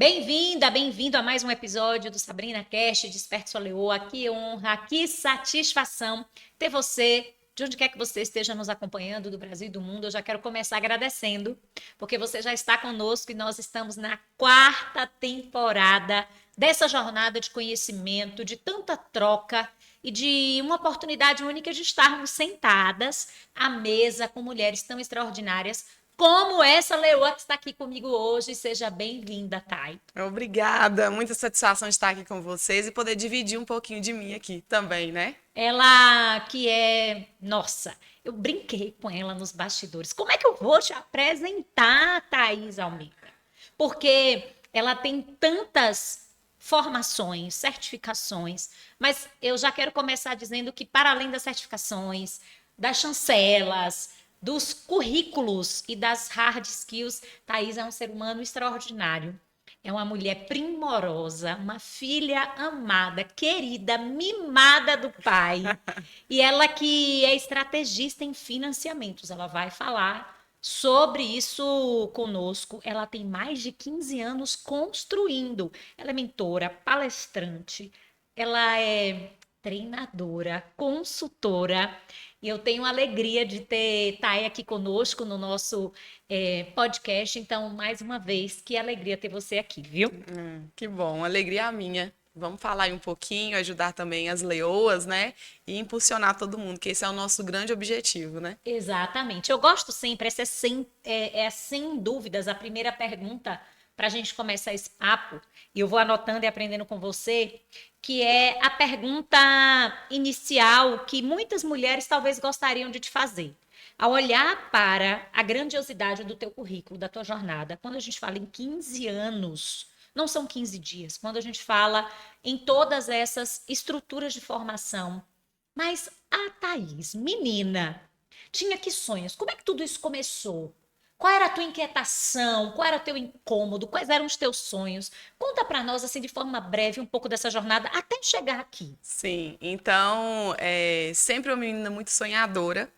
Bem-vinda, bem-vindo a mais um episódio do Sabrina Cast, Desperte Sua Leoa. Que honra, que satisfação ter você, de onde quer que você esteja nos acompanhando, do Brasil e do mundo. Eu já quero começar agradecendo, porque você já está conosco e nós estamos na quarta temporada dessa jornada de conhecimento, de tanta troca e de uma oportunidade única de estarmos sentadas à mesa com mulheres tão extraordinárias como essa leoa que está aqui comigo hoje. Seja bem-vinda, Thay. Obrigada, muita satisfação de estar aqui com vocês e poder dividir um pouquinho de mim aqui também, né? Ela que é, nossa, eu brinquei com ela nos bastidores. Como é que eu vou te apresentar, Thaís Almeida? Porque ela tem tantas formações, certificações, mas eu já quero começar dizendo que, para além das certificações, das chancelas, dos currículos e das hard skills, Thaís é um ser humano extraordinário. É uma mulher primorosa, uma filha amada, querida, mimada do pai. E ela que é estrategista em financiamentos. Ela vai falar sobre isso conosco. Ela tem mais de 15 anos construindo. Ela é mentora, palestrante, ela é treinadora, consultora. E eu tenho a alegria de ter Thay aqui conosco no nosso podcast. Então, mais uma vez, que alegria ter você aqui, viu? Que bom, alegria a minha. Vamos falar aí um pouquinho, ajudar também as leoas, né? E impulsionar todo mundo, que esse é o nosso grande objetivo, né? Exatamente. Eu gosto sempre, essa é sem dúvidas a primeira pergunta para a gente começar esse papo, e eu vou anotando e aprendendo com você, que é a pergunta inicial que muitas mulheres talvez gostariam de te fazer. Ao olhar para a grandiosidade do teu currículo, da tua jornada, quando a gente fala em 15 anos, não são 15 dias, quando a gente fala em todas essas estruturas de formação, mas a Thaís, menina, tinha que sonhos? Como é que tudo isso começou? Qual era a tua inquietação? Qual era o teu incômodo? Quais eram os teus sonhos? Conta para nós, assim, de forma breve, um pouco dessa jornada até chegar aqui. Sim, então, sempre uma menina muito sonhadora.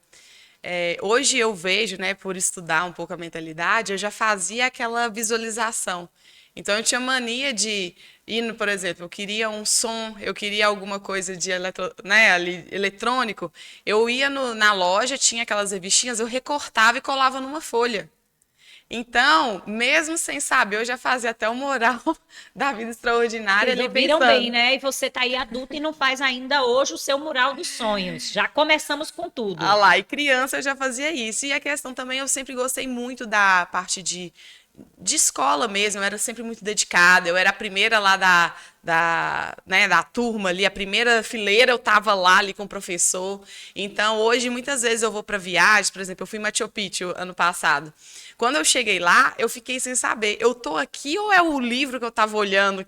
Hoje eu vejo, né, por estudar um pouco a mentalidade, eu já fazia aquela visualização. Então eu tinha mania de ir, por exemplo, eu queria um som, eu queria alguma coisa de eletrônico. Eu ia na loja, tinha aquelas revistinhas, eu recortava e colava numa folha. Então, mesmo sem saber, eu já fazia até o moral da vida extraordinária Vocês ali ouviram bem, pensando. né? E você tá aí adulta e não faz ainda hoje o seu mural dos sonhos. Já começamos com Ah tudo. lá, e criança eu já fazia isso. E a questão também, eu sempre gostei muito da parte de escola mesmo, eu era sempre muito dedicada, eu era a primeira lá da turma ali, a primeira fileira eu estava lá ali com o professor. Então, hoje, muitas vezes eu vou para viagens, por exemplo, eu fui em Machu Picchu ano passado. Quando eu cheguei lá, eu fiquei sem saber, eu tô aqui ou é o livro que eu estava olhando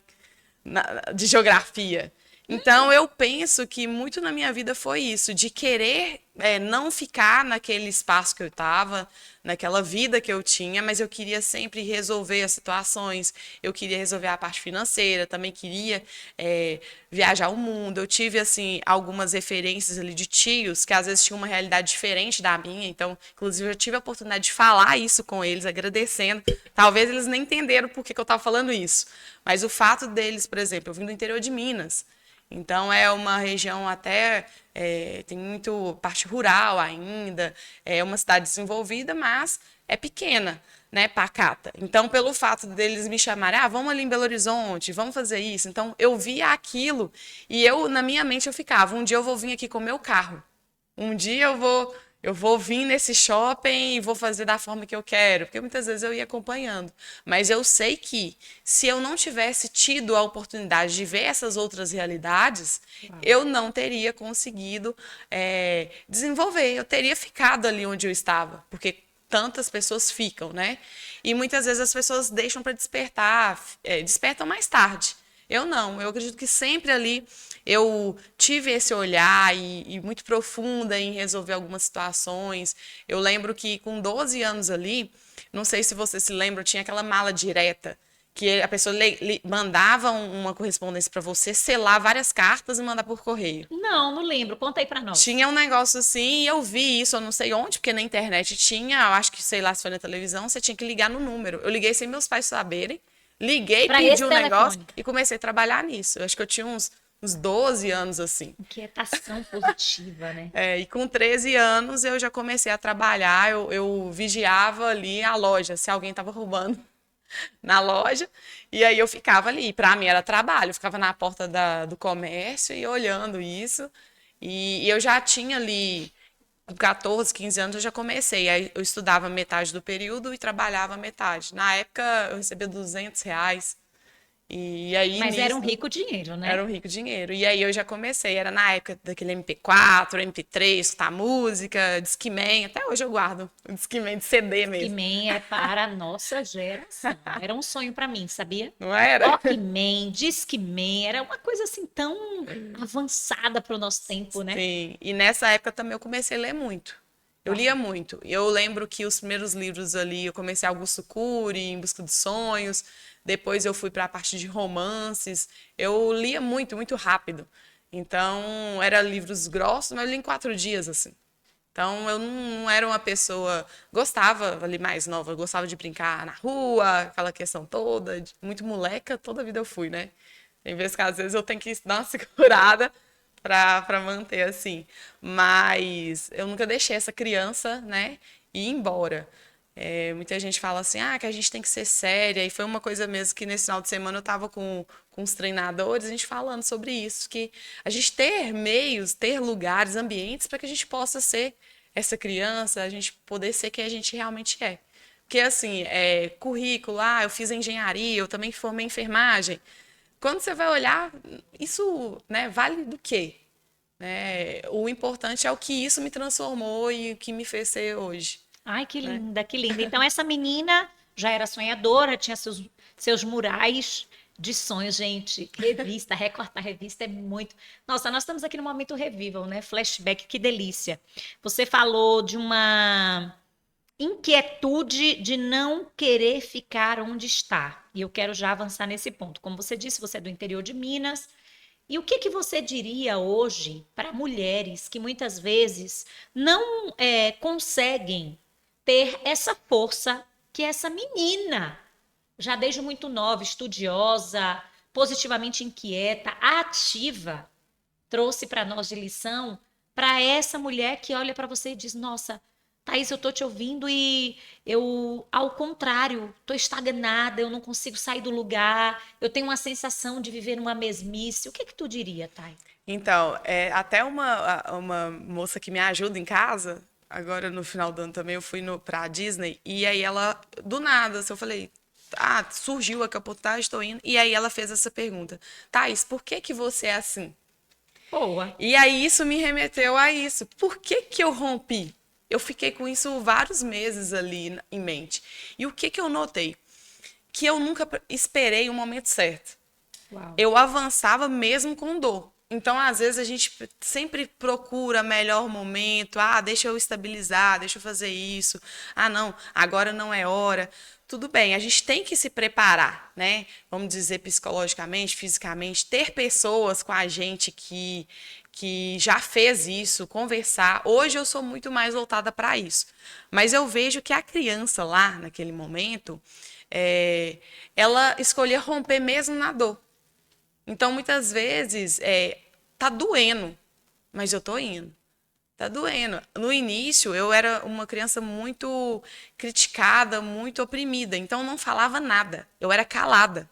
de geografia? Então, eu penso que muito na minha vida foi isso, de querer não ficar naquele espaço que eu estava, naquela vida que eu tinha, mas eu queria sempre resolver as situações, eu queria resolver a parte financeira, também queria viajar o mundo. Eu tive, assim, algumas referências ali de tios que às vezes tinham uma realidade diferente da minha, então, inclusive, eu tive a oportunidade de falar isso com eles, agradecendo. Talvez eles nem entenderam por que eu estava falando isso, mas o fato deles, por exemplo, eu vim do interior de Minas, então é uma região até tem muito parte rural ainda, é uma cidade desenvolvida, mas é pequena, né, pacata. Então, pelo fato deles me chamarem, vamos ali em Belo Horizonte, vamos fazer isso. Então, eu via aquilo e eu na minha mente eu ficava, um dia eu vou vir aqui com o meu carro. Um dia eu vou vir nesse shopping e vou fazer da forma que eu quero, porque muitas vezes eu ia acompanhando. Mas eu sei que se eu não tivesse tido a oportunidade de ver essas outras realidades, eu não teria conseguido desenvolver. Eu teria ficado ali onde eu estava, porque tantas pessoas ficam, né? E muitas vezes as pessoas deixam para despertar, despertam mais tarde. Eu não, eu acredito que sempre ali eu tive esse olhar e muito profunda em resolver algumas situações. Eu lembro que com 12 anos ali, não sei se você se lembra, tinha aquela mala direta, que a pessoa mandava uma correspondência para você, selar várias cartas e mandar por correio. Não, não lembro. Conta aí para nós. Tinha um negócio assim, e eu vi isso, eu não sei onde, porque na internet tinha, eu acho que, sei lá, se foi na televisão, você tinha que ligar no número. Eu liguei sem meus pais saberem, Liguei, Pra pedi esse um negócio telefone. e comecei a trabalhar nisso. Eu acho que eu tinha uns 12 anos assim. Inquietação positiva, né? E com 13 anos eu já comecei a trabalhar, eu vigiava ali a loja, se alguém estava roubando na loja, e aí eu ficava ali. Para mim era trabalho, eu ficava na porta do comércio e olhando isso. E eu já tinha ali, com 14, 15 anos, eu já comecei. Aí eu estudava metade do período e trabalhava metade. Na época eu recebia R$ 200. E aí Mas era um nisso. rico dinheiro, Era né? um rico dinheiro. E aí eu já comecei, era na época daquele MP4, MP3, escutar música, Discman, até hoje eu guardo o Discman de CD mesmo. Walkman é para a nossa geração. Era um sonho para mim, sabia? Não era? Walkman, Discman, era uma coisa assim tão avançada para o nosso tempo, né? Sim. E nessa época também eu comecei a ler muito. Eu lia Uau. muito. E eu lembro que os primeiros livros ali, eu comecei Augusto Cury, Em Busca dos Sonhos. Depois eu fui para a parte de romances. Eu lia muito, muito rápido. Então, eram livros grossos, mas eu li em 4 dias, assim. Então, eu não era uma pessoa. Gostava ali mais nova, gostava de brincar na rua, aquela questão toda, muito moleca, toda a vida eu fui, né? Tem vezes que às vezes eu tenho que dar uma segurada para manter assim. Mas eu nunca deixei essa criança, né, ir embora. Muita gente fala assim, que a gente tem que ser séria. E foi uma coisa mesmo que nesse final de semana eu estava com os treinadores, a gente falando sobre isso, que a gente ter meios, ter lugares, ambientes para que a gente possa ser essa criança, a gente poder ser quem a gente realmente é. Porque, assim, currículo, eu fiz engenharia, eu também formei em enfermagem. Quando você vai olhar, isso, né, vale do quê? O importante é o que isso me transformou e o que me fez ser hoje, Ai, que né? linda, que linda. Então, essa menina já era sonhadora, tinha seus murais de sonhos, gente. Revista, recortar revista é muito. Nossa, nós estamos aqui no momento revival, né? Flashback, que delícia. Você falou de uma inquietude de não querer ficar onde está. E eu quero já avançar nesse ponto. Como você disse, você é do interior de Minas. E o que que você diria hoje para mulheres que muitas vezes não conseguem ter essa força que essa menina, já desde muito nova, estudiosa, positivamente inquieta, ativa, trouxe para nós de lição, para essa mulher que olha para você e diz: Nossa, Thaís, eu tô te ouvindo e eu, ao contrário, tô estagnada, eu não consigo sair do lugar, eu tenho uma sensação de viver numa mesmice. O que que tu diria, Thay? Então, até uma moça que me ajuda em casa, agora no final do ano também, eu fui pra Disney, e aí ela, do nada, assim, eu falei, surgiu aqui a oportunidade, estou indo, e aí ela fez essa pergunta, Thaís, por que que você é assim? Boa. E aí isso me remeteu a isso. Por que que eu rompi? Eu fiquei com isso vários meses ali em mente. E o que que eu notei? Que eu nunca esperei o momento certo. Uau. Eu avançava mesmo com dor. Então, às vezes, a gente sempre procura melhor momento. Deixa eu estabilizar, deixa eu fazer isso. Não, agora não é hora. Tudo bem, a gente tem que se preparar, né? Vamos dizer, psicologicamente, fisicamente, ter pessoas com a gente que já fez isso, conversar. Hoje eu sou muito mais voltada para isso. Mas eu vejo que a criança lá, naquele momento, ela escolheu romper mesmo na dor. Então, muitas vezes, tá doendo, mas eu tô indo. Tá doendo. No início, eu era uma criança muito criticada, muito oprimida, então eu não falava nada. Eu era calada.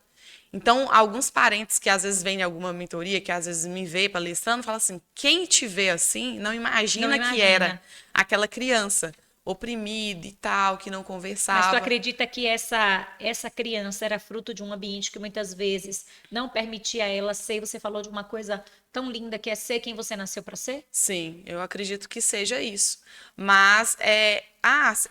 Então, alguns parentes que às vezes vêm em alguma mentoria, que às vezes me vê palestrando, falam assim: quem te vê assim, não Não imagina que era imagina. aquela criança oprimida e tal, que não Mas tu conversava. acredita que essa criança era fruto de um ambiente que muitas vezes não permitia a ela ser? Você falou de uma coisa tão linda que é ser quem você nasceu para ser? Sim, eu acredito que seja isso. Mas,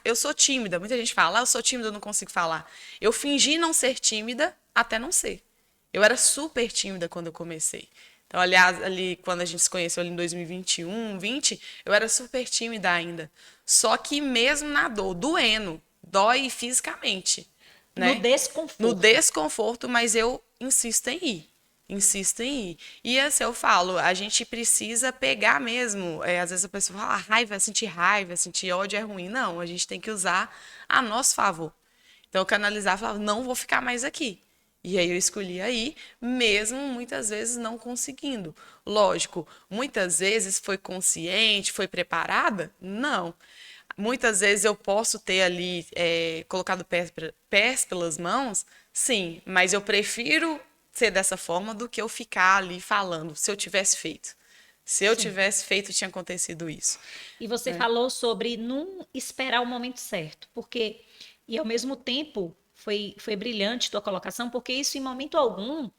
eu sou tímida. Muita gente fala, eu sou tímida, eu não consigo falar. Eu fingi não ser tímida até não ser. Eu era super tímida quando eu comecei. Então, aliás, ali, quando a gente se conheceu ali em 2021, 20, eu era super tímida ainda. Só que mesmo na dor, doendo, dói fisicamente, No né? No desconforto. desconforto, mas eu insisto em ir. Insisto em ir. E assim, eu falo, a gente precisa pegar mesmo. Às vezes a pessoa fala, raiva, sentir ódio é ruim. Não, a gente tem que usar a nosso favor. Então, eu canalizar e falar, não vou ficar mais aqui. E aí eu escolhi aí, mesmo muitas vezes não conseguindo. Lógico, muitas vezes foi consciente, foi preparada? Não. Muitas vezes eu posso ter ali colocado pés pelas mãos, sim, mas eu prefiro ser dessa forma do que eu ficar ali falando, se eu tivesse feito. Se eu Sim. tivesse feito, tinha acontecido isso. E você Né? falou sobre não esperar o momento certo, porque, e ao mesmo tempo, foi brilhante tua colocação, porque isso em momento algum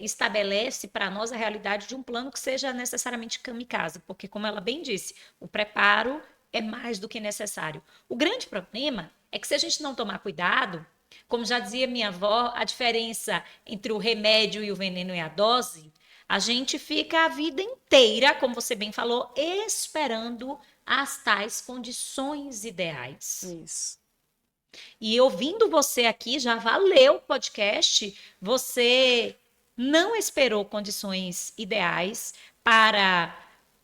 estabelece para nós a realidade de um plano que seja necessariamente kamikaze, porque, como ela bem disse, o preparo é mais do que necessário. O grande problema é que se a gente não tomar cuidado, como já dizia minha avó, a diferença entre o remédio e o veneno é a dose. A gente fica a vida inteira, como você bem falou, esperando as tais condições ideais. Isso. E ouvindo você aqui, já valeu o podcast. Você não esperou condições ideais para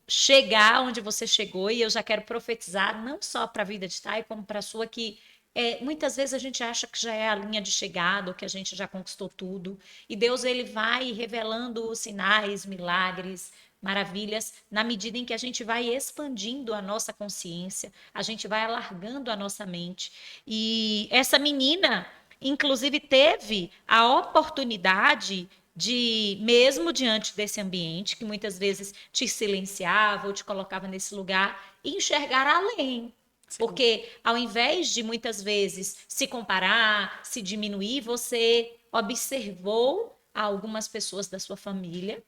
chegar onde você chegou. E eu já quero profetizar, não só para a vida de Thay, como para a sua, que muitas vezes a gente acha que já é a linha de chegada, ou que a gente já conquistou tudo. E Deus, ele vai revelando os sinais, milagres, maravilhas, na medida em que a gente vai expandindo a nossa consciência, a gente vai alargando a nossa mente. E essa menina, inclusive, teve a oportunidade de, mesmo diante desse ambiente, que muitas vezes te silenciava ou te colocava nesse lugar, enxergar além. Sim. Porque ao invés de muitas vezes se comparar, se diminuir, você observou algumas pessoas da sua família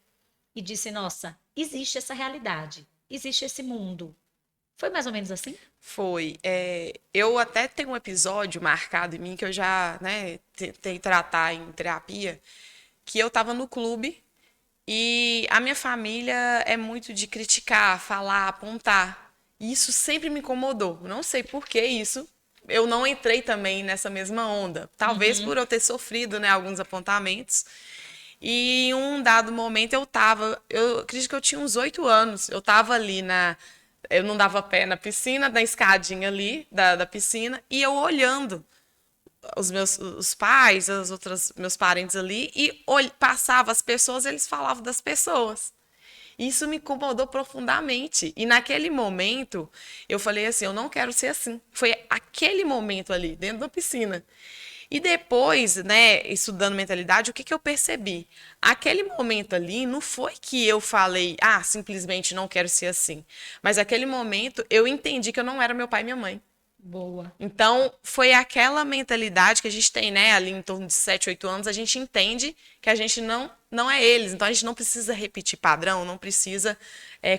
e disse: Nossa, existe essa realidade, existe esse mundo. Foi mais ou menos assim? Foi. Eu até tenho um episódio marcado em mim que eu já, né, tentei tratar em terapia, que eu estava no clube e a minha família é muito de criticar, falar, apontar. E isso sempre me incomodou. Não sei por que isso. Eu não entrei também nessa mesma onda. Talvez por Uhum. eu ter sofrido, né, alguns apontamentos. E em um dado momento eu acredito que eu tinha uns 8 anos. Eu tava ali eu não dava pé na piscina, na escadinha ali da piscina, e eu olhando os pais, meus parentes ali, e passava as pessoas, eles falavam das pessoas. Isso me incomodou profundamente. E naquele momento, eu falei assim: eu não quero ser assim. Foi aquele momento ali, dentro da piscina. E depois, né, estudando mentalidade, o que eu percebi? Aquele momento ali não foi que eu falei, ah, simplesmente não quero ser assim. Mas aquele momento eu entendi que eu não era meu pai e minha mãe. Boa. Então, foi aquela mentalidade que a gente tem, né, ali em torno de 7, 8 anos, a gente entende que a gente não é eles. Então, a gente não precisa repetir padrão, não precisa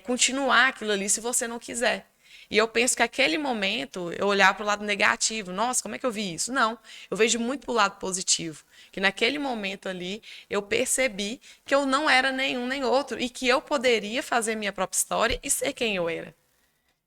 continuar aquilo ali se você não quiser. E eu penso que aquele momento, eu olhar para o lado negativo, nossa, como é que eu vi isso? Não, eu vejo muito para o lado positivo. Que naquele momento ali, eu percebi que eu não era nenhum nem outro e que eu poderia fazer minha própria história e ser quem eu era.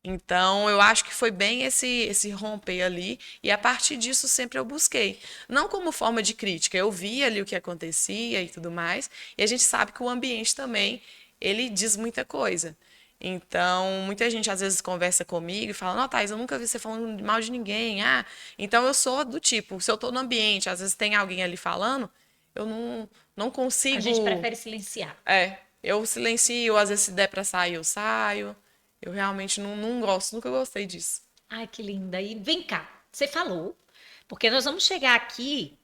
Então, eu acho que foi bem esse romper ali, e a partir disso sempre eu busquei. Não como forma de crítica, eu via ali o que acontecia e tudo mais, e a gente sabe que o ambiente também, ele diz muita coisa. Então, muita gente às vezes conversa comigo e fala: Não, Thaís, eu nunca vi você falando mal de ninguém. Ah, então eu sou do tipo, se eu estou no ambiente, às vezes tem alguém ali falando, eu não A gente consigo. prefere silenciar. Eu silencio, às vezes se der para sair, eu saio. Eu realmente não gosto, nunca gostei disso. Ai, que linda. E vem cá, você falou, porque nós vamos chegar aqui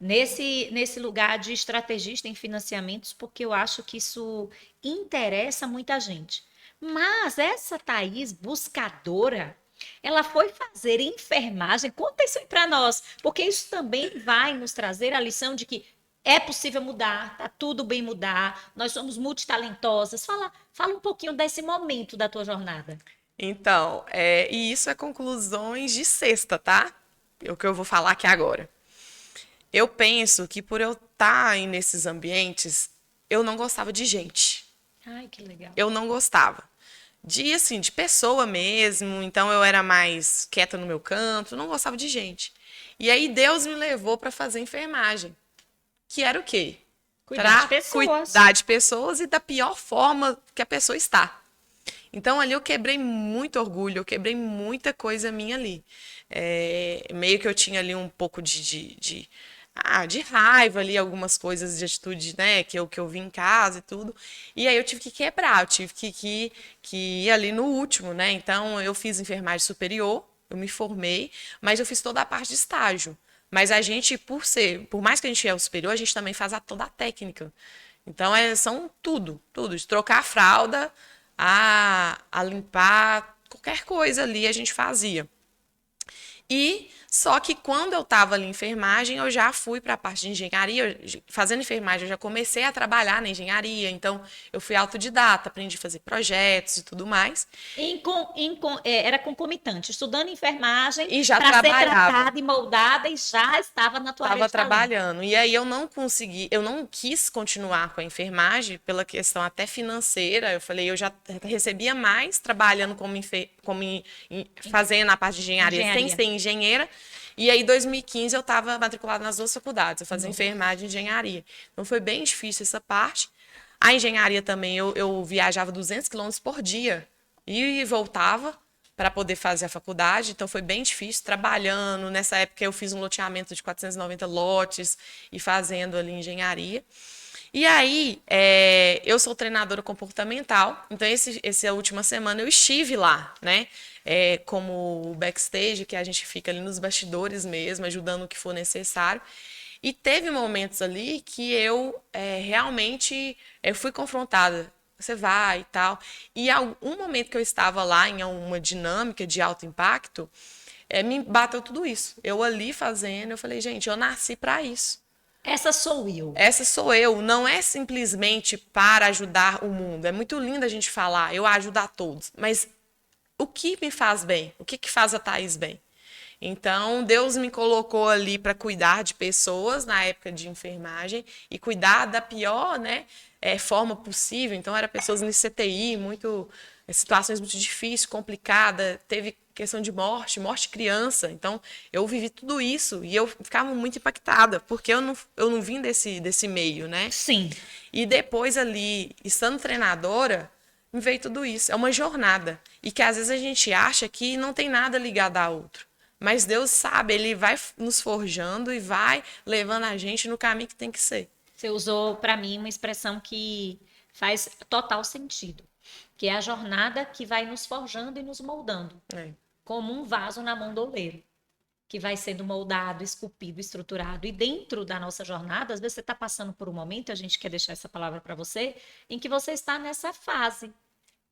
nesse lugar de estrategista em financiamentos, porque eu acho que isso interessa muita gente. Mas essa Thaís buscadora, ela foi fazer enfermagem. Conta isso aí para nós, porque isso também vai nos trazer a lição de que é possível mudar, tá tudo bem mudar, nós somos multitalentosas. Fala um pouquinho desse momento da tua jornada. Então, e isso é conclusões de sexta, tá? É o que eu vou falar aqui agora. Eu penso que por eu estar nesses ambientes, eu não gostava de gente. Ai, que legal. Eu não gostava. Assim, de pessoa mesmo, então eu era mais quieta no meu canto, não gostava de gente. E aí Deus me levou para fazer enfermagem, que era o quê? Cuidar de Para pessoas. cuidar de pessoas e da pior forma que a pessoa está. Então ali eu quebrei muito orgulho, eu quebrei muita coisa minha ali. Meio que eu tinha ali um pouco de raiva ali, algumas coisas de atitude, né, que eu vi em casa e tudo. E aí eu tive que quebrar, eu tive que ir ali no último, né? Então eu fiz enfermagem superior, eu me formei, mas eu fiz toda a parte de estágio. Mas a gente, por mais que a gente é o superior, a gente também faz toda a técnica. Então, são tudo. De trocar a fralda, a limpar, qualquer coisa ali a gente fazia. E só que quando eu estava ali em enfermagem, eu já fui para a parte de engenharia. Fazendo enfermagem, eu já comecei a trabalhar na engenharia. Então, eu fui autodidata, aprendi a fazer projetos e tudo mais. Era concomitante, estudando enfermagem E já para ser trabalhava. tratada e moldada e já estava na tua área Estava de talento. trabalhando. E aí eu não quis continuar com a enfermagem pela questão até financeira. Eu falei, eu já recebia mais trabalhando fazendo a parte de engenharia sem Engenharia. ser engenheira. E aí, em 2015, eu estava matriculada nas duas faculdades. Eu fazia enfermagem e engenharia. Então, foi bem difícil essa parte. A engenharia também, eu viajava 200 quilômetros por dia. E voltava para poder fazer a faculdade, então foi bem difícil, trabalhando. Nessa época eu fiz um loteamento de 490 lotes e fazendo ali engenharia. E aí, eu sou treinadora comportamental, então essa última semana eu estive lá, né? Como backstage, que a gente fica ali nos bastidores mesmo, ajudando o que for necessário. E teve momentos ali que eu realmente fui confrontada. Você vai e tal. E algum momento que eu estava lá em uma dinâmica de alto impacto, me bateu tudo isso. Eu ali fazendo, eu falei, gente, eu nasci para isso. Essa sou eu. Essa sou eu, não é simplesmente para ajudar o mundo. É muito lindo a gente falar, eu ajudo a todos. Mas o que me faz bem? O que faz a Thaís bem? Então, Deus me colocou ali para cuidar de pessoas na época de enfermagem e cuidar da pior, né, forma possível. Então, eram pessoas no CTI, situações muito difíceis, complicadas. Teve questão de morte criança. Então, eu vivi tudo isso e eu ficava muito impactada, porque eu não vim desse meio, né? Sim. E depois ali, estando treinadora, me veio tudo isso. É uma jornada. E que às vezes a gente acha que não tem nada ligado a outro. Mas Deus sabe, Ele vai nos forjando e vai levando a gente no caminho que tem que ser. Você usou para mim uma expressão que faz total sentido, que é a jornada que vai nos forjando e nos moldando, como um vaso na mão do oleiro, que vai sendo moldado, esculpido, estruturado. E dentro da nossa jornada, às vezes você está passando por um momento, a gente quer deixar essa palavra para você, em que você está nessa fase.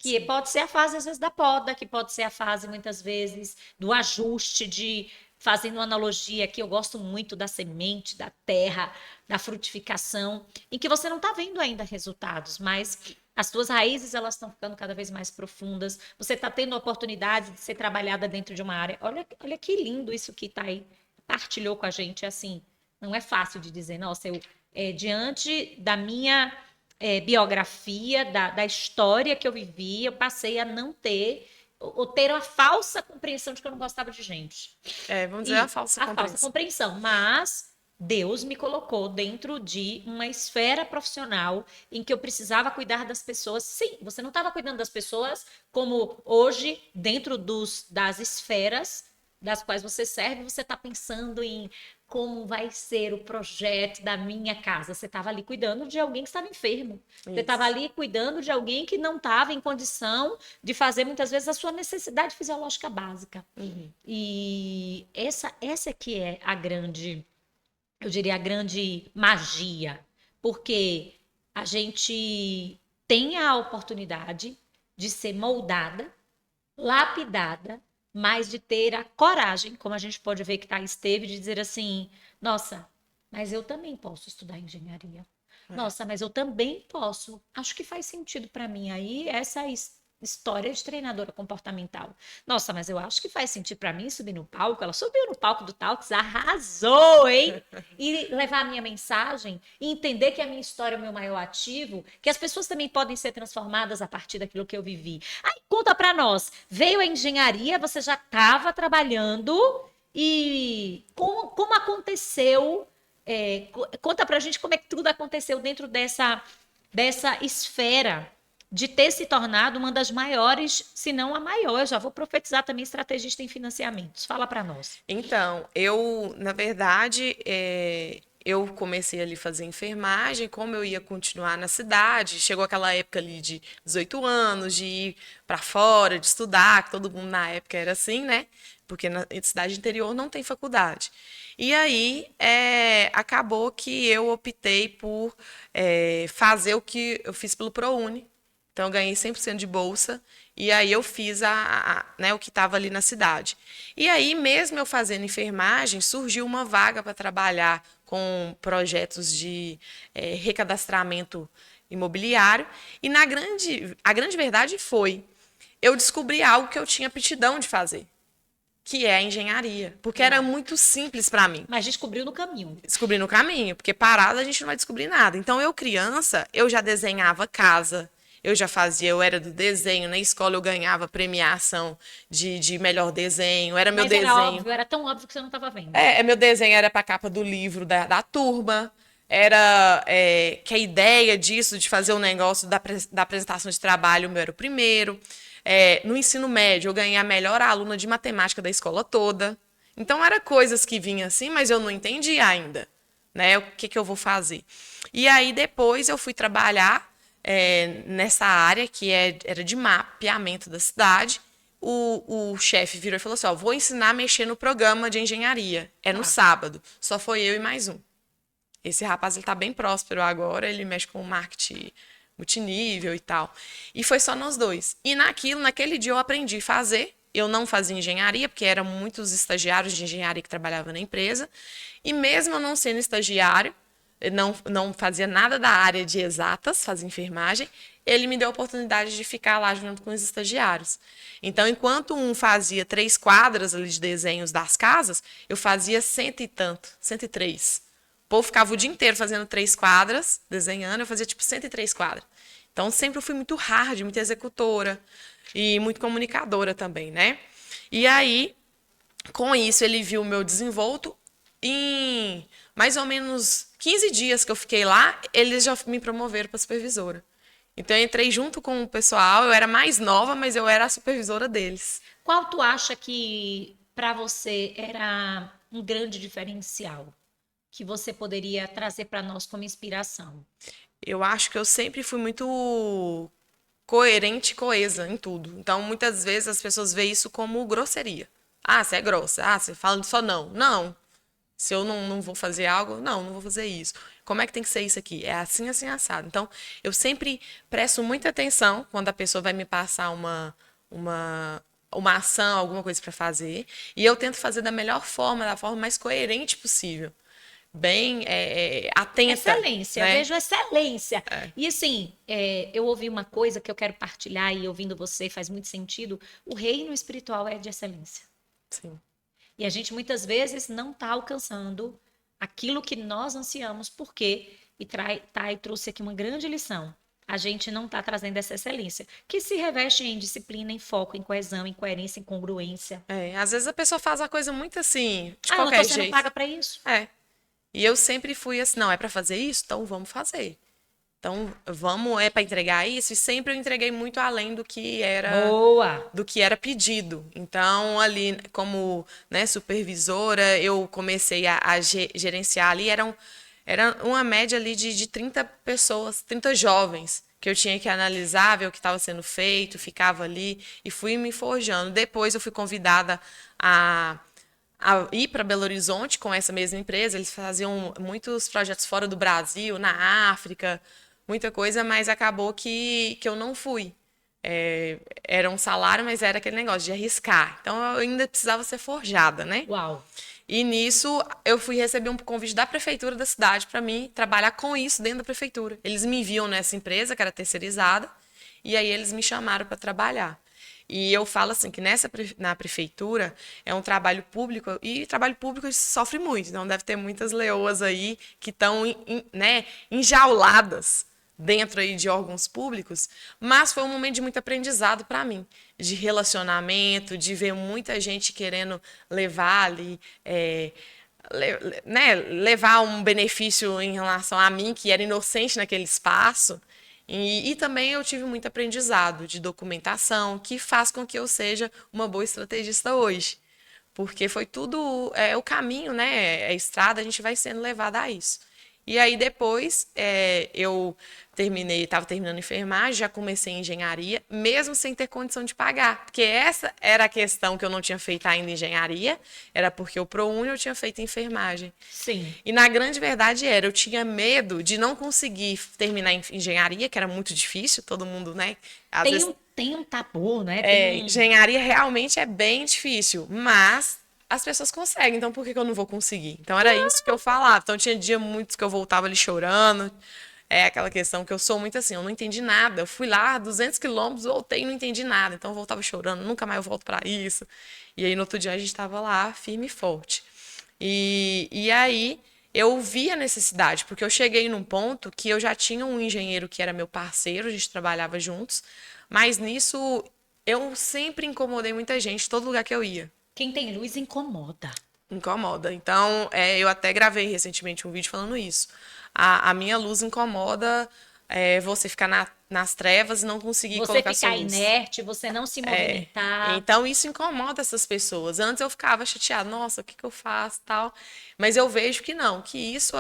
Que Sim. Pode ser a fase, às vezes, da poda, que pode ser a fase, muitas vezes, do ajuste, fazendo uma analogia que eu gosto muito da semente, da terra, da frutificação, em que você não está vendo ainda resultados, mas as suas raízes elas estão ficando cada vez mais profundas, você está tendo a oportunidade de ser trabalhada dentro de uma área. Olha que lindo isso que está aí, partilhou com a gente, assim, não é fácil de dizer, nossa, diante da minha biografia, da história que eu vivi, eu passei a não ter, ou ter uma falsa compreensão de que eu não gostava de gente. Vamos dizer a falsa compreensão. A falsa compreensão, mas Deus me colocou dentro de uma esfera profissional em que eu precisava cuidar das pessoas. Sim, você não estava cuidando das pessoas como hoje, dentro das esferas das quais você serve, você está pensando em como vai ser o projeto da minha casa. Você estava ali cuidando de alguém que estava enfermo. Isso. Você estava ali cuidando de alguém que não estava em condição de fazer, muitas vezes, a sua necessidade fisiológica básica. Uhum. E essa que é a grande, eu diria, a grande magia. Porque a gente tem a oportunidade de ser moldada, lapidada, mas de ter a coragem, como a gente pode ver que Thaís teve, de dizer assim, nossa, mas eu também posso estudar engenharia. Nossa, mas eu também posso. Acho que faz sentido para mim aí essa história de treinadora comportamental. Nossa, mas eu acho que faz sentido para mim subir no palco. Ela subiu no palco do Talks, arrasou, hein? E levar a minha mensagem e entender que a minha história é o meu maior ativo, que as pessoas também podem ser transformadas a partir daquilo que eu vivi. Aí conta para nós, veio a engenharia, você já estava trabalhando e como aconteceu? Conta pra gente como é que tudo aconteceu dentro dessa esfera de ter se tornado uma das maiores, se não a maior. Eu já vou profetizar também estrategista em financiamentos. Fala para nós. Então, eu, na verdade, eu comecei ali a fazer enfermagem, como eu ia continuar na cidade, chegou aquela época ali de 18 anos, de ir para fora, de estudar, que todo mundo na época era assim, né? Porque na cidade interior não tem faculdade. E aí acabou que eu optei por fazer o que eu fiz pelo ProUni. Então, eu ganhei 100% de bolsa. E aí, eu fiz né, o que estava ali na cidade. E aí, mesmo eu fazendo enfermagem, surgiu uma vaga para trabalhar com projetos de recadastramento imobiliário. E a grande verdade foi, eu descobri algo que eu tinha aptidão de fazer, que é a engenharia. Porque era muito simples para mim. Mas descobriu no caminho. Descobri no caminho, porque parada a gente não vai descobrir nada. Então, eu criança, eu já desenhava casa, eu era do desenho, na escola eu ganhava premiação de melhor desenho, era meu Mas era desenho. óbvio, era tão óbvio que você não estava vendo. Meu desenho era para a capa do livro da turma, que a ideia disso, de fazer o negócio da apresentação de trabalho, o meu era o primeiro. No ensino médio, eu ganhei a melhor aluna de matemática da escola toda. Então, eram coisas que vinham assim, mas eu não entendia ainda, né? O que eu vou fazer? E aí, depois, eu fui trabalhar nessa área que era de mapeamento da cidade. O chefe virou e falou assim, ó, vou ensinar a mexer no programa de engenharia. É no sábado. Só foi eu e mais um. Esse rapaz, ele tá bem próspero agora, ele mexe com marketing multinível e tal. E foi só nós dois. E naquele dia eu aprendi a fazer. Eu não fazia engenharia, porque eram muitos estagiários de engenharia que trabalhavam na empresa. E mesmo eu não sendo estagiário, não fazia nada da área de exatas, fazia enfermagem, ele me deu a oportunidade de ficar lá junto com os estagiários. Então, enquanto um fazia 3 quadras ali de desenhos das casas, eu fazia 100 e tanto, 103. O povo ficava o dia inteiro fazendo 3 quadras, desenhando, eu fazia tipo 103 quadras. Então, sempre eu fui muito hard, muito executora e muito comunicadora também, né? E aí, com isso, ele viu o meu desenvolto. Em mais ou menos 15 dias que eu fiquei lá, eles já me promoveram para supervisora. Então, eu entrei junto com o pessoal, eu era mais nova, mas eu era a supervisora deles. Qual tu acha que para você era um grande diferencial que você poderia trazer para nós como inspiração? Eu acho que eu sempre fui muito coerente e coesa em tudo. Então, muitas vezes as pessoas veem isso como grosseria. Ah, você é grossa. Ah, você fala só não. Não. Se eu não vou fazer algo, não vou fazer isso. Como é que tem que ser isso aqui? É assim, assim, assado. Então, eu sempre presto muita atenção quando a pessoa vai me passar uma ação, alguma coisa para fazer. E eu tento fazer da melhor forma, da forma mais coerente possível. Bem atenta. Excelência, né? eu vejo excelência. E assim, eu ouvi uma coisa que eu quero partilhar e ouvindo você faz muito sentido. O reino espiritual é de excelência. Sim. E a gente muitas vezes não está alcançando aquilo que nós ansiamos, porque, e trouxe aqui uma grande lição, a gente não está trazendo essa excelência, que se reveste em disciplina, em foco, em coesão, em coerência, em congruência. Às vezes a pessoa faz a coisa muito assim, de Eu não qualquer estou sendo jeito. paga para isso. E eu sempre fui assim, não, é para fazer isso? Então vamos fazer. Então, para entregar isso, e sempre eu entreguei muito além do que Boa! era pedido. Então, ali, como né, supervisora, eu comecei a gerenciar ali, era uma média ali de 30 pessoas, 30 jovens, que eu tinha que analisar, ver o que estava sendo feito, ficava ali e fui me forjando. Depois eu fui convidada a ir para Belo Horizonte com essa mesma empresa. Eles faziam muitos projetos fora do Brasil, na África, muita coisa, mas acabou que eu não fui. Era um salário, mas era aquele negócio de arriscar. Então, eu ainda precisava ser forjada, né? Uau! E nisso, eu fui receber um convite da prefeitura da cidade para mim trabalhar com isso dentro da prefeitura. Eles me viam nessa empresa, que era terceirizada, e aí eles me chamaram para trabalhar. E eu falo assim, que na prefeitura é um trabalho público, e trabalho público sofre muito, então deve ter muitas leoas aí que estão né, enjauladas dentro aí de órgãos públicos, mas foi um momento de muito aprendizado para mim, de relacionamento, de ver muita gente querendo levar ali, né, levar um benefício em relação a mim, que era inocente naquele espaço. E também eu tive muito aprendizado de documentação, que faz com que eu seja uma boa estrategista hoje. porque foi tudo o caminho, né? A estrada, a gente vai sendo levado a isso. E aí depois eu estava terminando enfermagem, já comecei em engenharia, mesmo sem ter condição de pagar, porque essa era a questão que eu não tinha feito ainda em engenharia, era porque o ProUni eu tinha feito enfermagem. Sim. E na grande verdade eu tinha medo de não conseguir terminar em engenharia, que era muito difícil, todo mundo, né? Às vezes Tem um tabu, né? Tem um... engenharia realmente é bem difícil, mas as pessoas conseguem, então por que eu não vou conseguir? Então era isso que eu falava. Então tinha dia muitos que eu voltava ali chorando. É aquela questão que eu sou muito assim, eu não entendi nada. Eu fui lá 200 quilômetros, voltei e não entendi nada. Então eu voltava chorando, nunca mais eu volto para isso. E aí no outro dia a gente estava lá firme e forte. E aí eu vi a necessidade, porque eu cheguei num ponto que eu já tinha um engenheiro que era meu parceiro, a gente trabalhava juntos, mas nisso eu sempre incomodei muita gente, todo lugar que eu ia. Quem tem luz incomoda. Incomoda. Então, eu até gravei recentemente um vídeo falando isso. A minha luz incomoda você ficar nas trevas e não conseguir Você colocar sua ficar luz. inerte, você não se movimentar. Então, isso incomoda essas pessoas. Antes eu ficava chateada, nossa, o que eu faço, tal. Mas eu vejo que não, que isso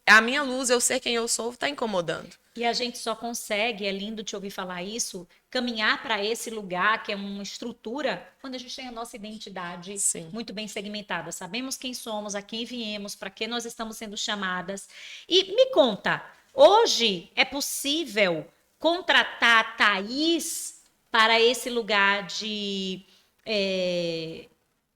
a minha luz, eu ser quem eu sou, está incomodando. E a gente só consegue, é lindo te ouvir falar isso, caminhar para esse lugar que é uma estrutura, quando a gente tem a nossa identidade Sim. muito bem segmentada. Sabemos quem somos, a quem viemos, para que nós estamos sendo chamadas. E me conta, hoje é possível contratar a Thaís para esse lugar de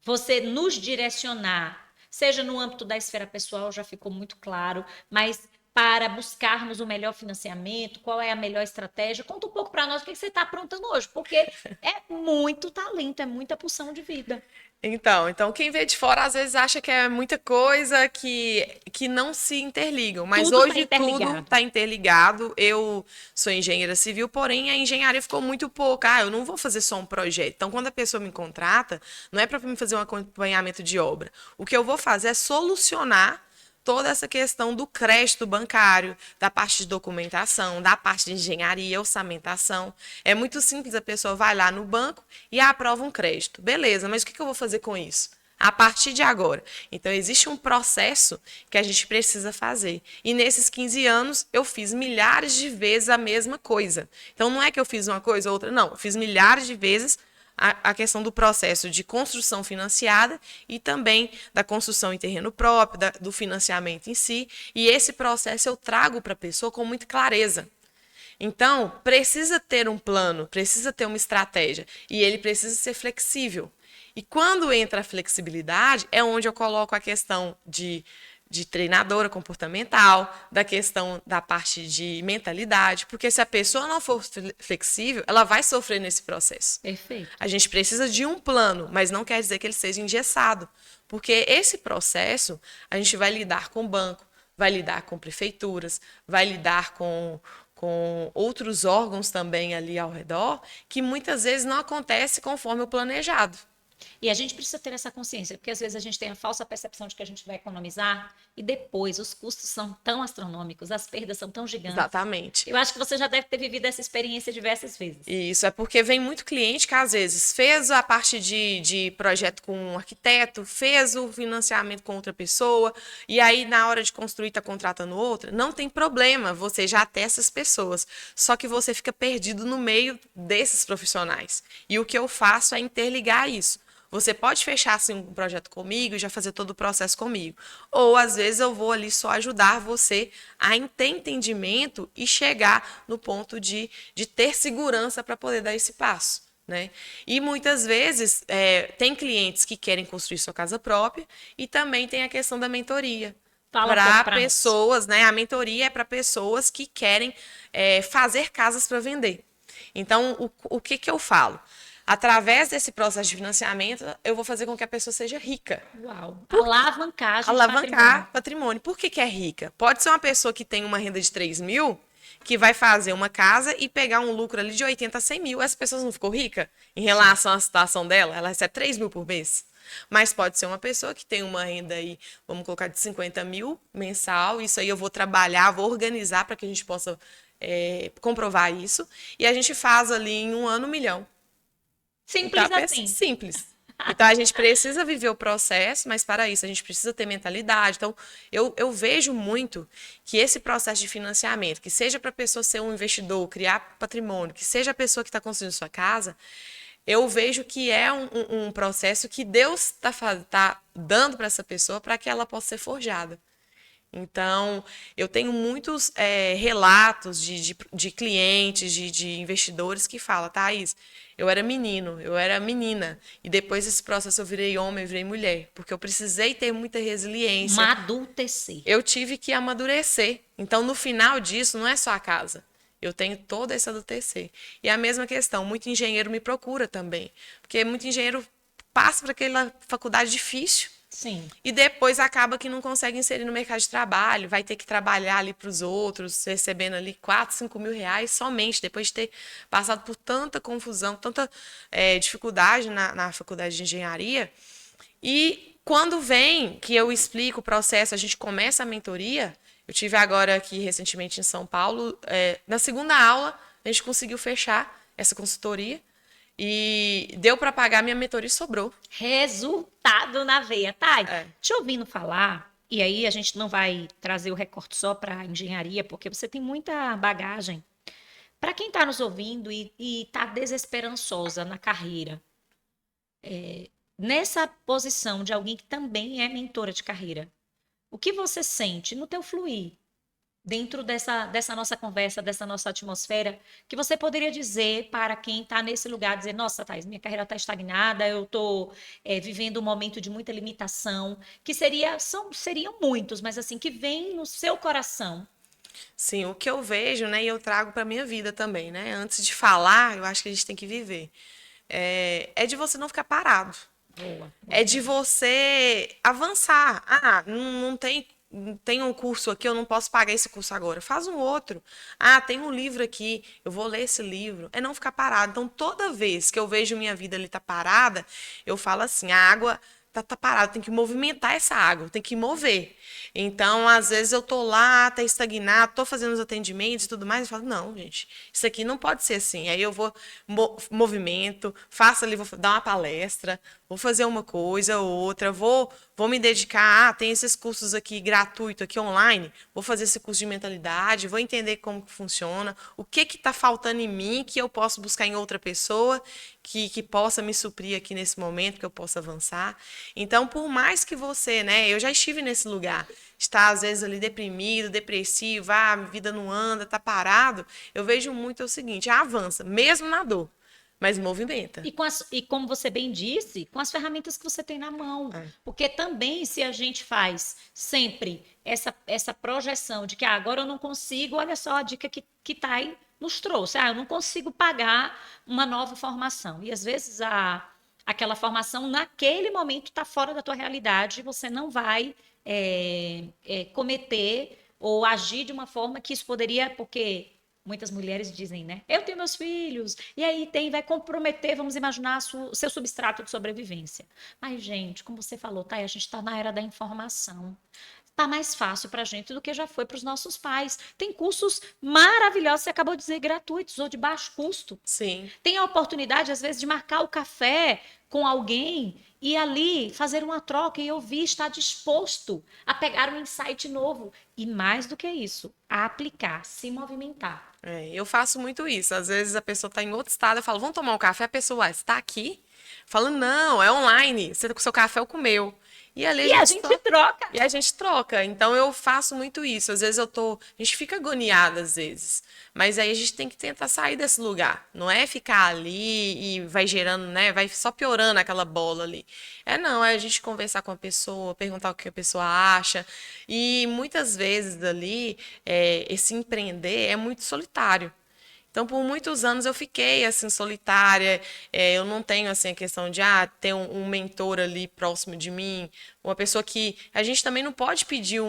você nos direcionar, seja no âmbito da esfera pessoal, já ficou muito claro, mas para buscarmos o melhor financiamento, qual é a melhor estratégia? Conta um pouco para nós o que você está aprontando hoje, porque é muito talento, é muita pulsão de vida. Então quem vê de fora às vezes acha que é muita coisa que não se interligam, mas Tudo tá hoje tudo interligado. está interligado. Eu sou engenheira civil, porém a engenharia ficou muito pouca. Eu não vou fazer só um projeto. Então, quando a pessoa me contrata, não é para me fazer um acompanhamento de obra. O que eu vou fazer é solucionar toda essa questão do crédito bancário, da parte de documentação, da parte de engenharia, orçamentação. É muito simples, a pessoa vai lá no banco e aprova um crédito. Beleza, mas o que eu vou fazer com isso? A partir de agora. Então, existe um processo que a gente precisa fazer. E nesses 15 anos, eu fiz milhares de vezes a mesma coisa. Então, não é que eu fiz uma coisa ou outra, não. Eu fiz milhares de vezes a questão do processo de construção financiada e também da construção em terreno próprio, do financiamento em si. E esse processo eu trago para a pessoa com muita clareza. Então, precisa ter um plano, precisa ter uma estratégia e ele precisa ser flexível. E quando entra a flexibilidade, é onde eu coloco a questão de treinadora comportamental, da questão da parte de mentalidade, porque se a pessoa não for flexível, ela vai sofrer nesse processo. Perfeito. A gente precisa de um plano, mas não quer dizer que ele seja engessado, porque esse processo a gente vai lidar com o banco, vai lidar com prefeituras, vai lidar com outros órgãos também ali ao redor, que muitas vezes não acontece conforme o planejado. E a gente precisa ter essa consciência, porque às vezes a gente tem a falsa percepção de que a gente vai economizar e depois os custos são tão astronômicos, as perdas são tão gigantes. Exatamente. Eu acho que você já deve ter vivido essa experiência diversas vezes. Isso, é porque vem muito cliente que às vezes fez a parte de projeto com um arquiteto, fez o financiamento com outra pessoa, e aí na hora de construir está contratando outra. Não tem problema, você já tem essas pessoas, só que você fica perdido no meio desses profissionais. E o que eu faço é interligar isso. Você pode fechar assim, um projeto comigo e já fazer todo o processo comigo. Ou, às vezes, eu vou ali só ajudar você a ter entendimento e chegar no ponto de ter segurança para poder dar esse passo. Né? E muitas vezes tem clientes que querem construir sua casa própria e também tem a questão da mentoria. Para pessoas, né? A mentoria é para pessoas que querem fazer casas para vender. Então, o que eu falo? Através desse processo de financiamento, eu vou fazer com que a pessoa seja rica. Uau! Alavancagem Alavancar patrimônio. Por que é rica? Pode ser uma pessoa que tem uma renda de 3 mil, que vai fazer uma casa e pegar um lucro ali de 80 a 100 mil. Essa pessoa não ficou rica em relação à situação dela? Ela recebe 3 mil por mês. Mas pode ser uma pessoa que tem uma renda aí, vamos colocar de 50 mil mensal. Isso aí eu vou trabalhar, vou organizar para que a gente possa comprovar isso. E a gente faz ali em um ano 1 milhão. Simples então, assim. Simples. Então, a gente precisa viver o processo, mas para isso a gente precisa ter mentalidade. Então, eu vejo muito que esse processo de financiamento, que seja para a pessoa ser um investidor, criar patrimônio, que seja a pessoa que está construindo sua casa, eu vejo que é um processo que Deus tá dando para essa pessoa para que ela possa ser forjada. Então, eu tenho muitos relatos de clientes, de investidores que falam, Thaís, eu era menino, eu era menina, e depois desse processo eu virei homem, eu virei mulher, porque eu precisei ter muita resiliência, Madultecer. eu tive que amadurecer. Então, no final disso, não é só a casa. Eu tenho toda essa adultecer. E a mesma questão, muito engenheiro me procura também, porque muito engenheiro passa por aquela faculdade difícil, Sim. e depois acaba que não consegue inserir no mercado de trabalho, vai ter que trabalhar ali para os outros, recebendo ali 4, 5 mil reais somente, depois de ter passado por tanta confusão, tanta dificuldade na faculdade de engenharia. E quando vem que eu explico o processo, a gente começa a mentoria, eu tive agora aqui recentemente em São Paulo, na segunda aula a gente conseguiu fechar essa consultoria, e deu para pagar minha mentoria e sobrou. Resultado na veia. Thay, É. te ouvindo falar, e aí a gente não vai trazer o recorte só para engenharia, porque você tem muita bagagem. Para quem está nos ouvindo e está desesperançosa na carreira, nessa posição de alguém que também é mentora de carreira, o que você sente no teu fluir, dentro dessa nossa conversa, dessa nossa atmosfera, que você poderia dizer para quem está nesse lugar, dizer, nossa, Thaís, minha carreira está estagnada, eu estou vivendo um momento de muita limitação, que seriam muitos, mas assim, que vem no seu coração. Sim, o que eu vejo, né, e eu trago para minha vida também, né? Antes de falar, eu acho que a gente tem que viver. É de você não ficar parado. Boa. É de você avançar. Ah, não tem um curso aqui, eu não posso pagar esse curso agora. Faz um outro. Ah, tem um livro aqui, eu vou ler esse livro. É não ficar parado. Então, toda vez que eu vejo minha vida ali tá parada, eu falo assim, a água tá parada, tem que movimentar essa água, tem que mover. Então, às vezes eu tô lá, tá estagnado, tô fazendo os atendimentos e tudo mais, e falo, não, gente, isso aqui não pode ser assim. Aí eu vou, movimento, faço ali, vou dar uma palestra, vou fazer uma coisa ou outra, vou me dedicar, tem esses cursos aqui gratuito, aqui online, vou fazer esse curso de mentalidade, vou entender como que funciona, o que está faltando em mim que eu posso buscar em outra pessoa que possa me suprir aqui nesse momento, que eu possa avançar. Então, por mais que você, né, eu já estive nesse lugar, está às vezes ali deprimido, depressivo, a vida não anda, tá parado, eu vejo muito o seguinte, avança, mesmo na dor. Mas movimenta. E como você bem disse, com as ferramentas que você tem na mão. É. Porque também, se a gente faz sempre essa projeção de que agora eu não consigo, olha só a dica que Thay nos trouxe. Eu não consigo pagar uma nova formação. E às vezes aquela formação, naquele momento, está fora da tua realidade e você não vai cometer ou agir de uma forma que isso poderia, porque muitas mulheres dizem, né? Eu tenho meus filhos, e aí vai comprometer, vamos imaginar, o seu substrato de sobrevivência. Mas, gente, como você falou, tá? A gente está na era da informação. Tá mais fácil para a gente do que já foi para os nossos pais. Tem cursos maravilhosos, você acabou de dizer, gratuitos ou de baixo custo. Sim. Tem a oportunidade, às vezes, de marcar o café com alguém e ali fazer uma troca e ouvir, estar disposto a pegar um insight novo. E mais do que isso, a aplicar, se movimentar. Eu faço muito isso. Às vezes a pessoa está em outro estado, eu falo, vamos tomar um café? A pessoa, está aqui? Fala, não, é online. Você tá com o seu café ou com o meu. E ali E a gente troca. E a gente troca. Então eu faço muito isso. Às vezes a gente fica agoniada às vezes. Mas aí a gente tem que tentar sair desse lugar. Não é ficar ali e vai gerando, né? Vai só piorando aquela bola ali. Não, é a gente conversar com a pessoa, perguntar o que a pessoa acha. E muitas vezes dali, esse empreender é muito solitário. Então, por muitos anos eu fiquei assim solitária. Eu não tenho assim a questão de ter um mentor ali próximo de mim, uma pessoa que a gente também não pode pedir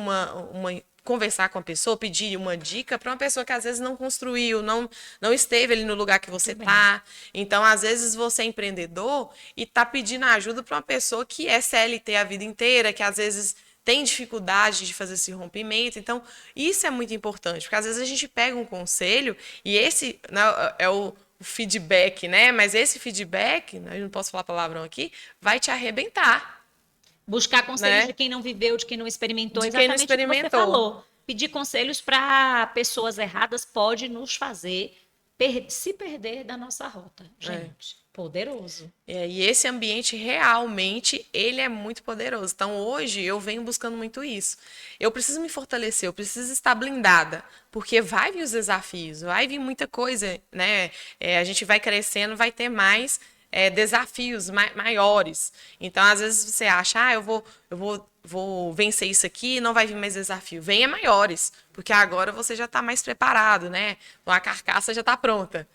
conversar com a pessoa, pedir uma dica para uma pessoa que às vezes não construiu, não esteve ali no lugar que você está. Então, às vezes você é empreendedor e está pedindo ajuda para uma pessoa que é CLT a vida inteira, que às vezes tem dificuldade de fazer esse rompimento. Então, isso é muito importante, porque às vezes a gente pega um conselho e esse, né, é o o feedback, né? Mas esse feedback, eu não posso falar palavrão aqui, vai te arrebentar, Buscar conselhos né? de quem não viveu, de quem não experimentou, De quem não exatamente o que você experimentou. falou. Pedir conselhos para pessoas erradas pode nos fazer se perder da nossa rota. É. Gente, poderoso. E esse ambiente realmente, ele é muito poderoso. Então, hoje, eu venho buscando muito isso. Eu preciso me fortalecer, eu preciso estar blindada, porque vai vir os desafios, vai vir muita coisa, né? A gente vai crescendo, vai ter mais desafios maiores. Então, às vezes, você acha, vou vencer isso aqui, não vai vir mais desafio. Venha maiores, porque agora você já está mais preparado, né? A carcaça já está pronta.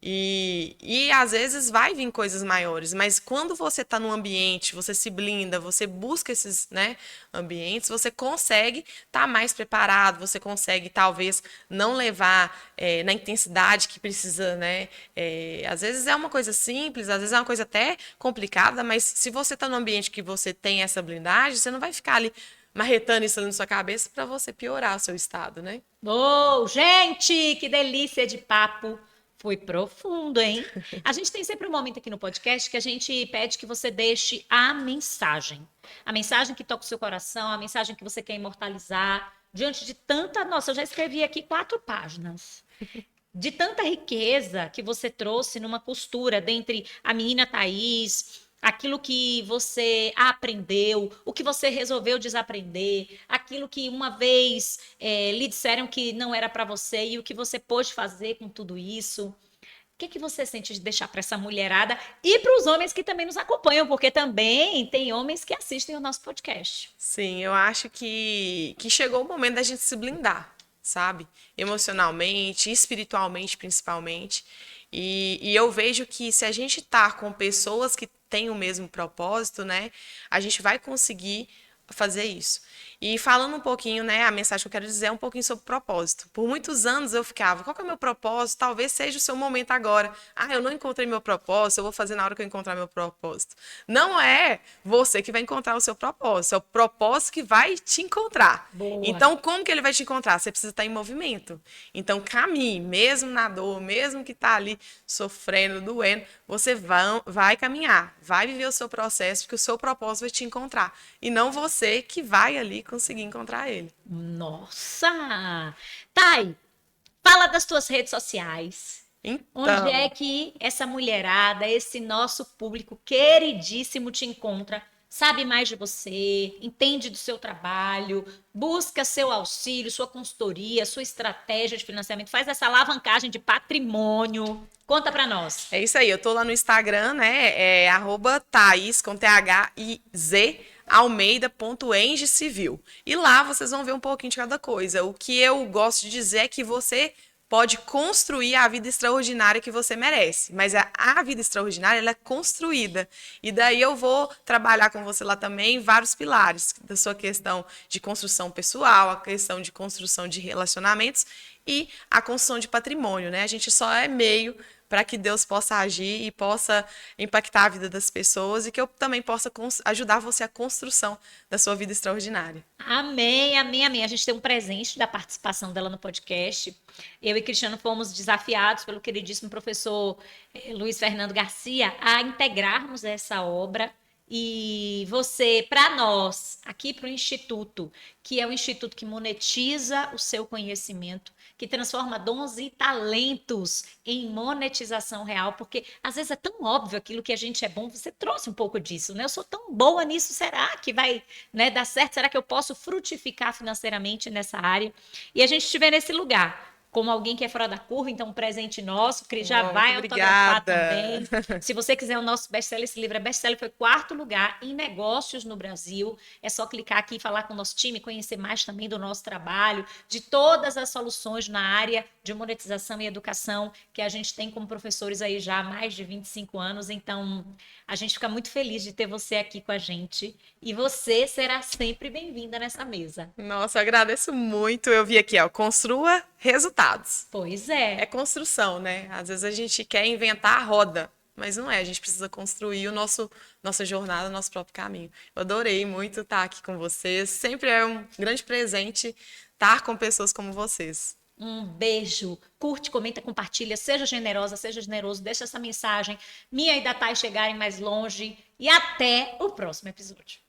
E às vezes vai vir coisas maiores, mas quando você está num ambiente, você se blinda, você busca esses, né, ambientes, você consegue estar mais preparado, você consegue talvez não levar na intensidade que precisa, né? Às vezes é uma coisa simples, às vezes é uma coisa até complicada, mas se você está num ambiente que você tem essa blindagem, você não vai ficar ali marretando isso na sua cabeça para você piorar o seu estado, né? Oh, gente, que delícia de papo. Foi profundo, hein? A gente tem sempre um momento aqui no podcast que a gente pede que você deixe a mensagem. A mensagem que toca o seu coração, a mensagem que você quer imortalizar. Diante de tanta. Nossa, eu já escrevi aqui 4 páginas. De tanta riqueza que você trouxe numa costura dentre a menina Thaís, aquilo que você aprendeu, o que você resolveu desaprender, aquilo que uma vez lhe disseram que não era para você e o que você pôde fazer com tudo isso. O que você sente de deixar para essa mulherada e para os homens que também nos acompanham, porque também tem homens que assistem o nosso podcast. Sim, eu acho que chegou o momento da gente se blindar, sabe? Emocionalmente, espiritualmente, principalmente. E eu vejo que se a gente tá com pessoas que têm o mesmo propósito, né, a gente vai conseguir fazer isso. E falando um pouquinho, né, a mensagem que eu quero dizer é um pouquinho sobre propósito. Por muitos anos eu ficava, qual que é o meu propósito? Talvez seja o seu momento agora. Eu não encontrei meu propósito, eu vou fazer na hora que eu encontrar meu propósito. Não é você que vai encontrar o seu propósito, é o propósito que vai te encontrar. Boa. Então, como que ele vai te encontrar? Você precisa estar em movimento. Então, caminhe, mesmo na dor, mesmo que está ali sofrendo, doendo, você vai caminhar, vai viver o seu processo, porque o seu propósito vai te encontrar. E não você que vai ali conseguir encontrar ele. Nossa! Thay, fala das tuas redes sociais. Onde é Então, que essa mulherada, esse nosso público queridíssimo te encontra? Sabe mais de você, entende do seu trabalho, busca seu auxílio, sua consultoria, sua estratégia de financiamento, faz essa alavancagem de patrimônio. Conta pra nós. é isso aí. Eu tô lá no Instagram, né? @Thaís, com THIZ, almeida.engcivil. E lá vocês vão ver um pouquinho de cada coisa. O que eu gosto de dizer é que você pode construir a vida extraordinária que você merece. Mas a vida extraordinária, ela é construída. E daí eu vou trabalhar com você lá também vários pilares da sua questão de construção pessoal, a questão de construção de relacionamentos e a construção de patrimônio, né? A gente só é meio para que Deus possa agir e possa impactar a vida das pessoas e que eu também possa ajudar você a construção da sua vida extraordinária. Amém, amém, amém. A gente tem um presente da participação dela no podcast. Eu e Cristiano fomos desafiados pelo queridíssimo professor Luiz Fernando Garcia a integrarmos essa obra. E você, para nós, aqui para o Instituto, que é um instituto que monetiza o seu conhecimento, que transforma dons e talentos em monetização real, porque às vezes é tão óbvio aquilo que a gente é bom, você trouxe um pouco disso, né? Eu sou tão boa nisso, será que vai, né, dar certo? Será que eu posso frutificar financeiramente nessa área? E a gente estiver nesse lugar, como alguém que é fora da curva, então um presente nosso, Cris já vai autografar também. Se você quiser o nosso best-seller, esse livro é best-seller, foi 4º lugar em negócios no Brasil. É só clicar aqui e falar com o nosso time, conhecer mais também do nosso trabalho, de todas as soluções na área de monetização e educação que a gente tem como professores aí já há mais de 25 anos. Então, a gente fica muito feliz de ter você aqui com a gente e você será sempre bem-vinda nessa mesa. Nossa, eu agradeço muito. Eu vi aqui, ó, construa resultados. Pois É é. construção, né? Às vezes a gente quer inventar a roda, mas não é. A gente precisa construir nossa jornada, o nosso próprio caminho. Eu adorei muito estar aqui com vocês. Sempre é um grande presente estar com pessoas como vocês. Um beijo. Curte, comenta, compartilha. Seja generosa, seja generoso. Deixa essa mensagem minha e da Thay chegarem mais longe. E até o próximo episódio.